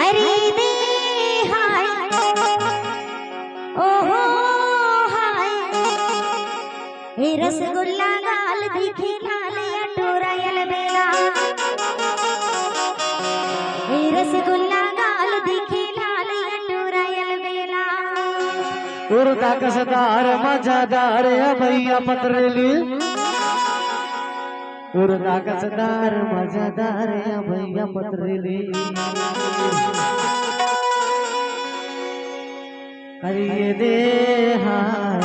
हरे दे हाय ओहो हाय हे रसगुल्ला लाल दिखे लाल अटोरायल बेला हे रसगुल्ला लाल दिखे लाल अटोरायल बेला उर्दा कसदार मजादार भैया पतरेली उर्दा कसदार मजादार भैया पतरेली हरिये दे हाय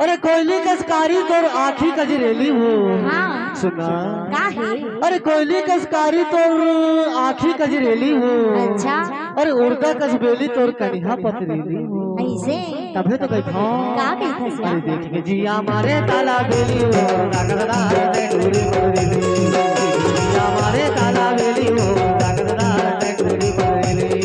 अरे कोयली कसकारी तोर आँखी कजरेली हो। हाँ। सुना काहे? अरे कोयली कसकारी तोर आँखी कजरेली हो। अच्छा। अरे उर्दा कसबेली तोर कनिहा पतरेली हो। ऐसे तबे तो कहता हूँ का कहता अरे देख के जिया मारे ताला बेली हो दागदार ने डोरी पतरेली जिया मारे ताला बेली हो दागदार ने डोरी पतरेली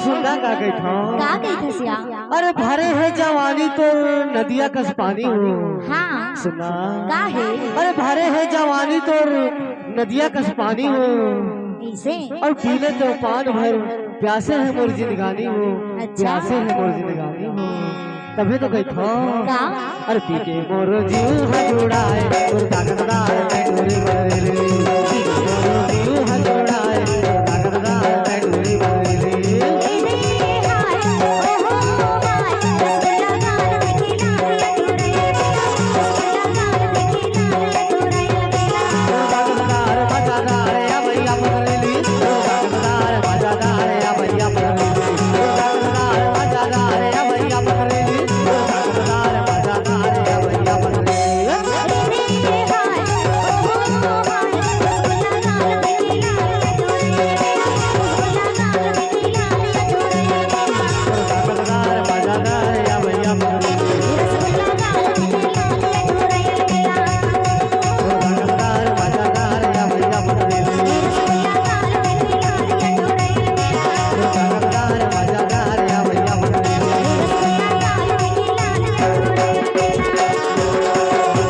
सुनना का गई था का गई थसिया अरे भरे है जवानी तो नदिया कस पानी हो हाँ सुना का है अरे भरे है जवानी तो नदिया कस पानी हो ऐसे और पीले तो पान भर प्यासे है मोर जिंदगानी हो अच्छा। प्यासे है मोर जिंदगानी हो तभी तो गई था का अरे पी के मोर जीव जुड़ाए और ताकतदार मैं डोरी बदले पी के मोर जीव जुड़ाए और ताकतदार मैं डोरी बदले ताकतदार मजादार या भैया बदले ताकतदार मजादार या भैया बदले ताकतदार मजादार या भैया बदले ताकतदार मजादार या भैया बदले ताकतदार मजादार या भैया बदले ताकतदार मजादार या भैया बदले ताकतदार मजादार या भैया बदले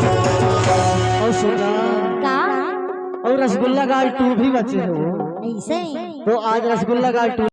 और सुना का और रसगुल्ला गाल 2 भी बचे हो ऐसे तो आज रसगुल्ला गाल 2